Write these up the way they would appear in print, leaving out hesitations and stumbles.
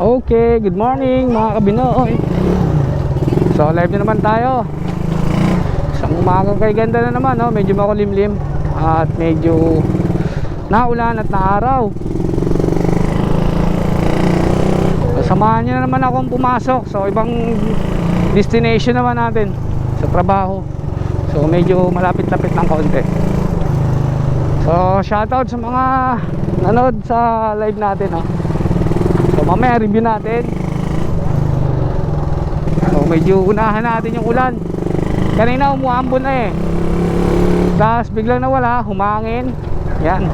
Okay, good morning mga kabinoy. So live na naman tayo. Isang umagang kay ganda na naman, no? Medyo makulimlim at medyo naulan at naaraw. So, samahan nyo na naman akong pumasok. So ibang destination naman natin sa trabaho. So medyo malapit-lapit ng konti. So shoutout sa mga nanood sa live natin, no? So mamaya review natin. So medyo unahan natin yung ulan. Kanina umuambon na eh, tapos biglang nawala, humangin. Yan,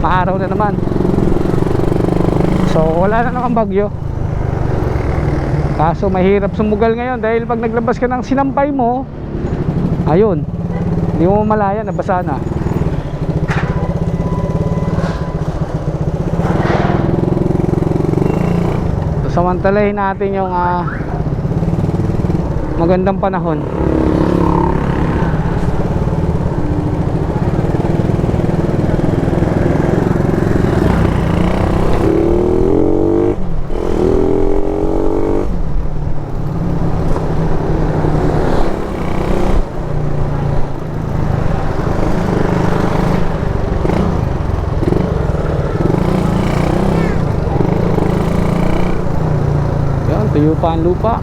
maaraw na naman. So wala na naman bagyo. Kaso mahirap sumugal ngayon dahil pag naglabas ka ng sinampay mo, ayun, hindi mo malaya, nabasa na. Samantalahin natin yung magandang panahon. Tuyo pa ang lupa.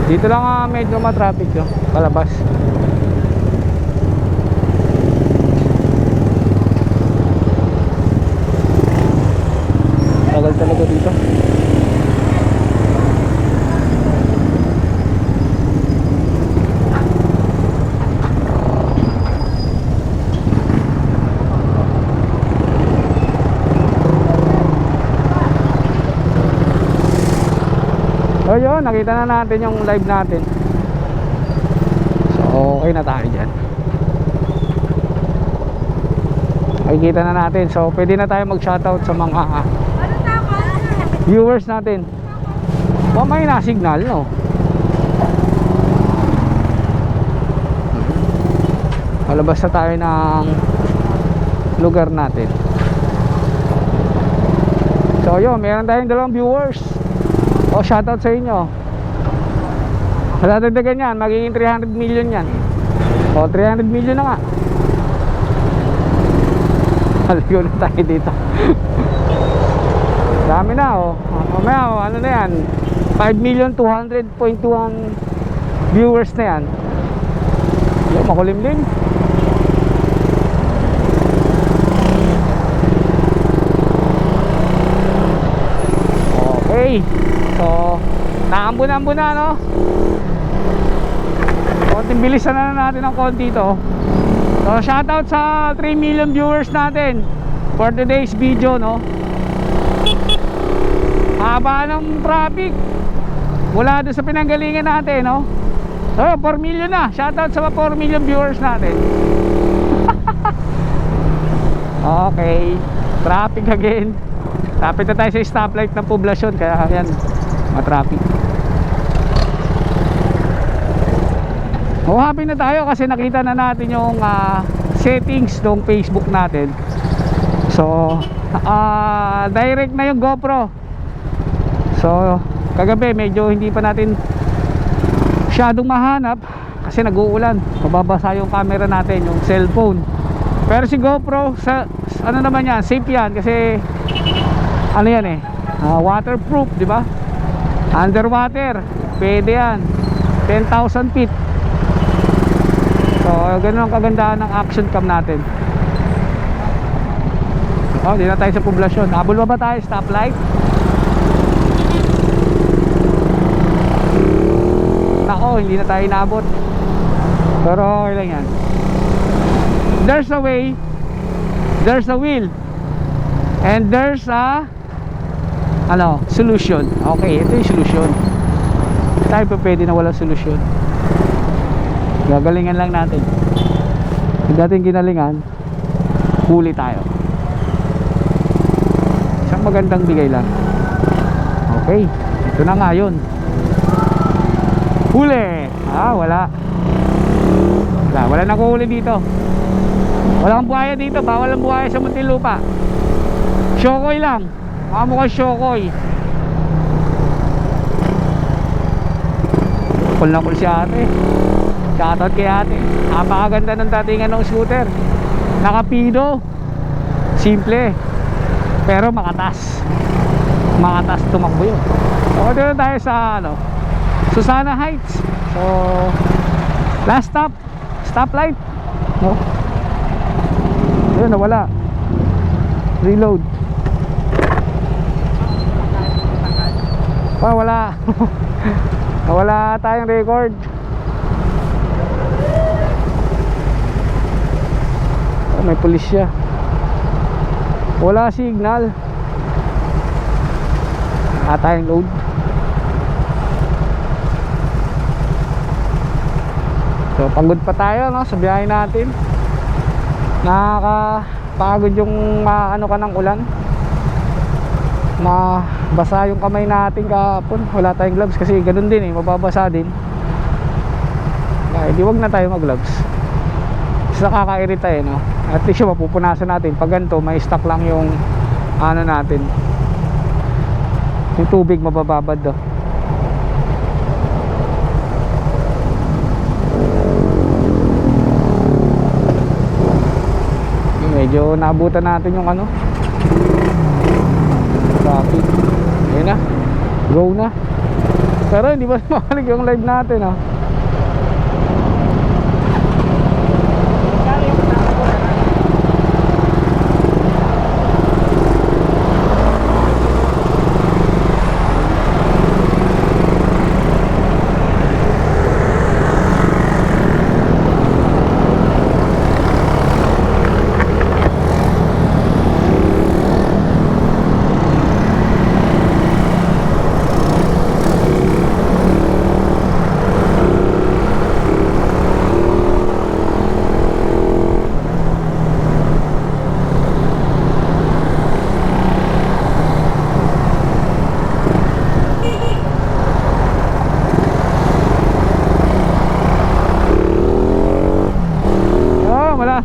Dito lang medyo ma-traffic yung palabas. Tagal talaga dito. So yun, nakita na natin yung live natin. So okay na tayo dyan. Nakikita na natin. So pwede na tayo mag shoutout sa mga viewers natin. May na signal, no? Malabas na tayo ng lugar natin. So yun, meron tayong dalawang viewers. O shoutout sa inyo. Madadagdagan yan, magiging 300 million yan. O 300 million na nga. Haligo na tayo dito. Dami na o. Mamaya ano na yan, 5,200,000.21 viewers na yan. Yung makulimlim. Okay. So, naambun-ambun na, no? Konting bilisan na natin ng konti ito. So, shoutout sa 3 million viewers natin for today's video, no? Haba ng traffic mula doon sa pinanggalingan natin, no? So, 4 million na. Shoutout sa 4 million viewers natin. Okay. Traffic again. Tapit na tayo sa stoplight ng poblasyon, kaya yan, matraffic. Happy na tayo kasi nakita na natin yung settings ng Facebook natin. So direct na yung GoPro. So kagabi medyo hindi pa natin masyadong mahanap kasi nag-uulan, mababasa yung camera natin, yung cellphone. Pero si GoPro sa ano naman yan, safe yan kasi ano yan eh, waterproof, di ba? Underwater, pwede yan. 10,000 feet. So ganun ang kagandahan ng action cam natin. Oh, di na tayo sa poblasyon. Habol ba tayo? Stoplight. Nako, hindi na tayo inabot. Pero okay lang yan. There's a way, there's a will, and there's a solution. Okay, ito yung solution. Tayo pa pwede na walang solution. Gagalingan lang natin. Yung dating ginalingan, huli tayo. Isang magandang bigay lang. Okay, ito na nga yun. Huli! Wala. Wala nang kuhuli dito. Walang buhaya dito, bawal ang buhaya sa Muntinlupa. Shokoy lang, mga mukhang shokoy. Cool na cool si ate. Shoutout kay ate. Napakaganda ng datingan ng scooter. Nakapido. Simple, pero makatas. Makatas tumakbo yun. So dito tayo sa Susana Heights. So last stop, stoplight, no? Ayun, nawala. Reload. Wala. Nawala tayong record. May pulis siya. Wala signal. Tayong load. So pagod pa tayo, no, sa biyahe natin. Nakakapagod yung ano ka ng ulan. Mabasa yung kamay natin kahapon. Wala tayong gloves kasi ganun din mababasa din. Di wag na tayo mag gloves. Kasi nakakairita no. At least yung mapupunasan natin. Pag ganito may stock lang yung ano natin, yung tubig mabababad do. Medyo naabutan natin yung traffic. Ayun na, go na. Pero hindi ba makalig yung live natin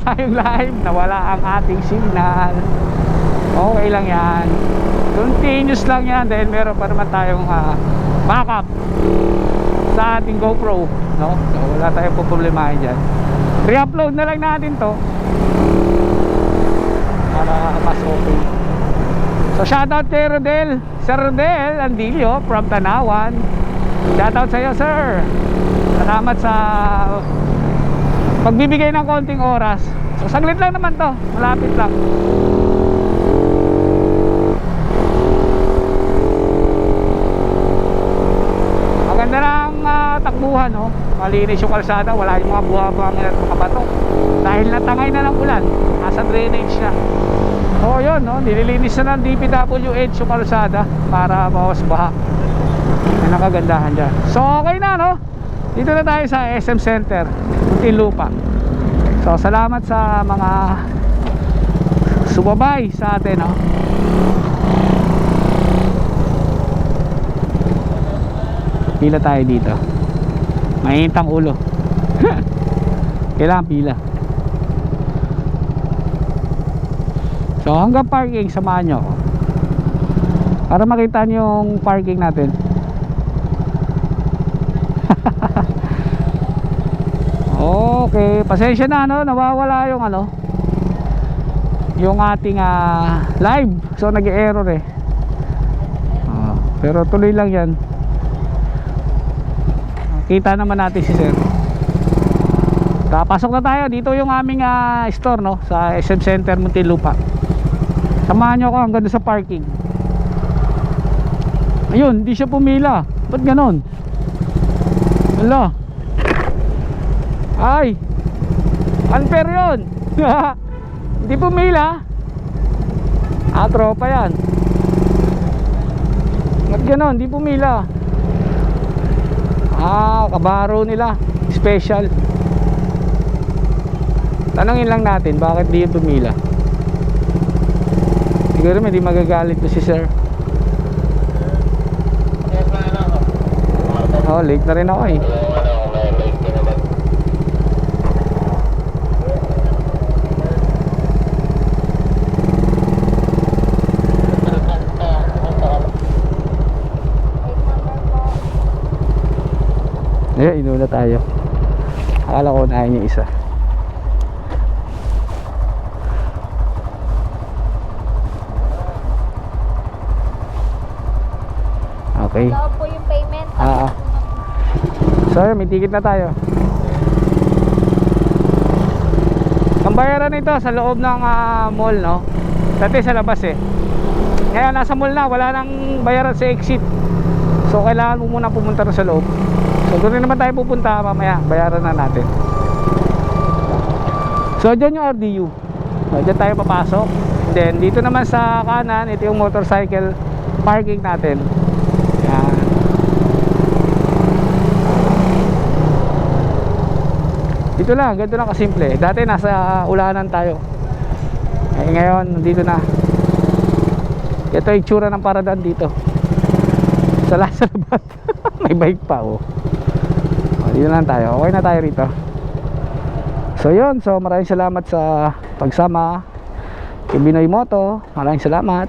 tayong live, nawala ang ating signal. Okay lang yan, continuous lang yan dahil meron pa naman tayong backup sa ating GoPro, no? So wala tayong problemahin dyan. Re-upload na lang natin to para mas okay. So shoutout kay Rodel, Sir Rodel Andilio from Tanawan. Shoutout sa iyo, sir. Salamat sa pagbibigay ng konting oras. So saglit lang naman to, malapit lang. Maganda lang takbuhan, no? Malinis yung kalsada, wala yung mga buha-buhangin at mga bato dahil natangay na ng ulan, nasa drainage na. So yun, no? Nililinis na ng DPWH yung kalsada para bawas baha. Yan ang kagandahan dyan. So okay na, no? Dito na tayo sa SM Center Muntinlupa. So salamat sa mga sumabay sa atin, no? Pila tayo dito. Mainit ang ulo. Kailangan pila. So hanggang parking, samahan nyo ako para makita nyo yung parking natin. Okay, pasensya na, no, nawawala yung yung ating live. So nag-error pero tuloy lang yan. Kita naman natin si sir. Pasok na tayo. Dito yung aming store, no, sa SM Center Muntinlupa. Samahan nyo ako hanggang doon sa parking. Ayun, hindi siya pumila. Ba't ganon? Wala. Ay, unfair yun. Hindi pumila. Tropa yan. Ba't ganon? Hindi pumila. Kabaro nila. Special. Tanungin lang natin bakit di pumila. Siguro may di magagalit to si sir. Late na rin ako Ayun, inuna tayo. Akala ko unahin yung isa. Okay. Loob po yung payment. So ayun, may ticket na tayo. Ang bayaran nito sa loob ng mall, no? Dati sa labas eh. Ngayon nasa mall na, wala nang bayaran sa exit. So kailangan mo muna pumunta na sa loob. So doon rin naman tayo pupunta mamaya, bayaran na natin. So dyan yung RDU. Dyan tayo papasok. Then dito naman sa kanan, ito yung motorcycle parking natin. Yan. Dito lang, ganito lang kasimple. Dati nasa ulanan tayo. Ngayon, dito na. Ito yung itsura ng paradaan dito. Sa laban. May bike pa, oh. Dito lang tayo. Okay na tayo rito. So yun, so maraming salamat sa pagsama kay Binoy Moto. Maraming salamat.